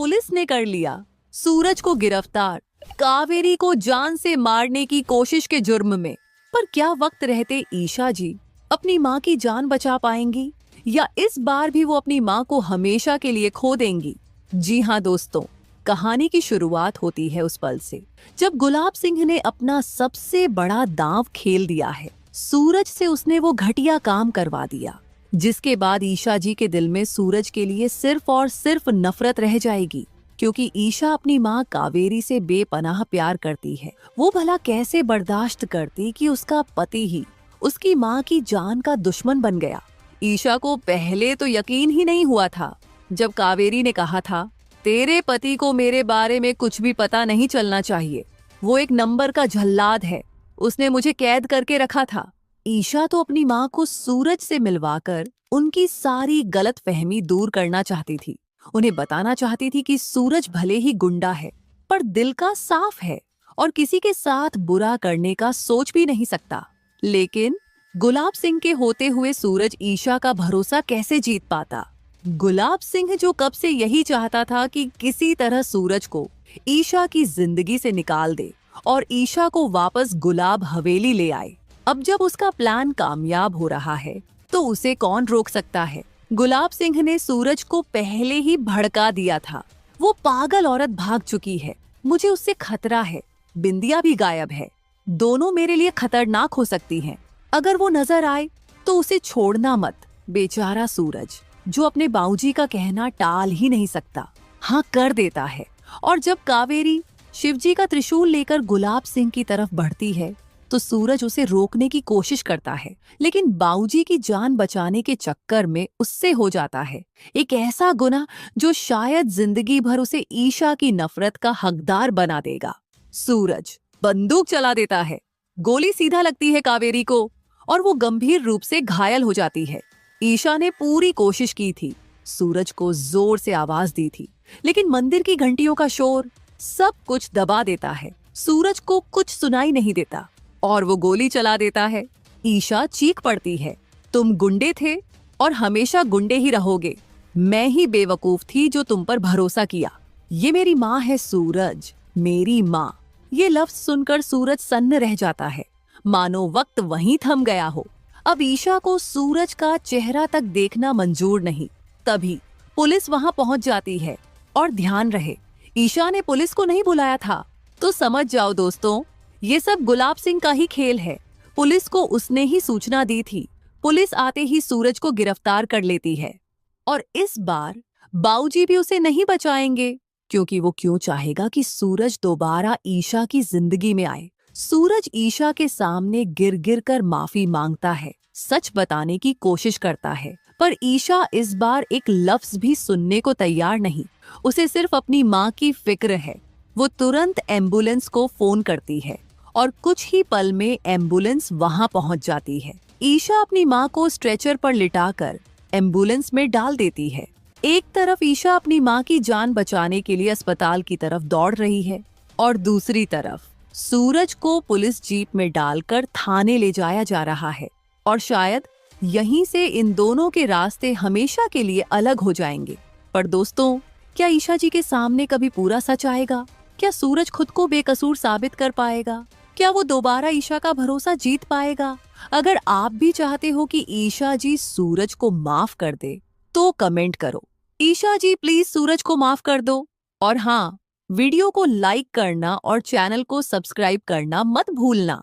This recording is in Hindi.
पुलिस ने कर लिया सूरज को गिरफ्तार, कावेरी को जान से मारने की कोशिश के जुर्म में। पर क्या वक्त रहते ईशा जी अपनी माँ की जान बचा पाएंगी या इस बार भी वो अपनी माँ को हमेशा के लिए खो देंगी? जी हाँ दोस्तों, कहानी की शुरुआत होती है उस पल से जब गुलाब सिंह ने अपना सबसे बड़ा दांव खेल दिया है। सूरज से उसने वो घटिया काम करवा दिया जिसके बाद ईशा जी के दिल में सूरज के लिए सिर्फ और सिर्फ नफरत रह जाएगी, क्योंकि ईशा अपनी माँ कावेरी से बेपनाह प्यार करती है। वो भला कैसे बर्दाश्त करती कि उसका पति ही उसकी माँ की जान का दुश्मन बन गया। ईशा को पहले तो यकीन ही नहीं हुआ था जब कावेरी ने कहा था, तेरे पति को मेरे बारे में कुछ भी पता नहीं चलना चाहिए, वो एक नंबर का जल्लाद है, उसने मुझे कैद करके रखा था। ईशा तो अपनी माँ को सूरज से मिलवाकर उनकी सारी गलतफहमी दूर करना चाहती थी। उन्हें बताना चाहती थी कि सूरज भले ही गुंडा है पर दिल का साफ है और किसी के साथ बुरा करने का सोच भी नहीं सकता। लेकिन गुलाब सिंह के होते हुए सूरज ईशा का भरोसा कैसे जीत पाता? गुलाब सिंह जो कब से यही चाहता था कि किसी तरह सूरज को ईशा की जिंदगी से निकाल दे और ईशा को वापस गुलाब हवेली ले आए। अब जब उसका प्लान कामयाब हो रहा है तो उसे कौन रोक सकता है? गुलाब सिंह ने सूरज को पहले ही भड़का दिया था। वो पागल औरत भाग चुकी है, मुझे उससे खतरा है, बिंदिया भी गायब है, दोनों मेरे लिए खतरनाक हो सकती हैं। अगर वो नजर आए तो उसे छोड़ना मत। बेचारा सूरज जो अपने बाबूजी का कहना टाल ही नहीं सकता, हाँ कर देता है। और जब कावेरी शिवजी का त्रिशूल लेकर गुलाब सिंह की तरफ बढ़ती है तो सूरज उसे रोकने की कोशिश करता है, लेकिन बाबूजी की जान बचाने के चक्कर में उससे हो जाता है एक ऐसा गुनाह जो शायद जिंदगी भर उसे ईशा की नफरत का हकदार बना देगा। सूरज बंदूक चला देता है, गोली सीधा लगती है कावेरी को और वो गंभीर रूप से घायल हो जाती है। ईशा ने पूरी कोशिश की थी, सूरज को जोर से आवाज दी थी, लेकिन मंदिर की घंटियों का शोर सब कुछ दबा देता है। सूरज को कुछ सुनाई नहीं देता और वो गोली चला देता है। ईशा चीख पड़ती है, तुम गुंडे थे और हमेशा गुंडे ही रहोगे, मैं ही बेवकूफ थी जो तुम पर भरोसा किया। ये मेरी माँ है सूरज, मेरी माँ। ये लफ्ज सुनकर सूरज सन्न रह जाता है, मानो वक्त वहीं थम गया हो। अब ईशा को सूरज का चेहरा तक देखना मंजूर नहीं। तभी पुलिस वहां पहुंच जाती है और ध्यान रहे, ईशा ने पुलिस को नहीं बुलाया था। तो समझ जाओ दोस्तों, ये सब गुलाब सिंह का ही खेल है। पुलिस को उसने ही सूचना दी थी। पुलिस आते ही सूरज को गिरफ्तार कर लेती है और इस बार बाबूजी भी उसे नहीं बचाएंगे, क्योंकि वो क्यों चाहेगा कि सूरज दोबारा ईशा की जिंदगी में आए। सूरज ईशा के सामने गिर गिर कर माफी मांगता है, सच बताने की कोशिश करता है, पर ईशा इस बार एक लफ्ज भी सुनने को तैयार नहीं। उसे सिर्फ अपनी माँ की फिक्र है। वो तुरंत एम्बुलेंस को फोन करती है और कुछ ही पल में एम्बुलेंस वहां पहुंच जाती है। ईशा अपनी माँ को स्ट्रेचर पर लिटाकर एम्बुलेंस में डाल देती है। एक तरफ ईशा अपनी माँ की जान बचाने के लिए अस्पताल की तरफ दौड़ रही है और दूसरी तरफ सूरज को पुलिस जीप में डालकर थाने ले जाया जा रहा है और शायद यहीं से इन दोनों के रास्ते हमेशा के लिए अलग हो जाएंगे। पर दोस्तों, क्या ईशा जी के सामने कभी पूरा सच आएगा? क्या सूरज खुद को बेकसूर साबित कर पाएगा? क्या वो दोबारा ईशा का भरोसा जीत पाएगा? अगर आप भी चाहते हो कि ईशा जी सूरज को माफ कर दे तो कमेंट करो, ईशा जी प्लीज सूरज को माफ कर दो। और हाँ, वीडियो को लाइक करना और चैनल को सब्सक्राइब करना मत भूलना।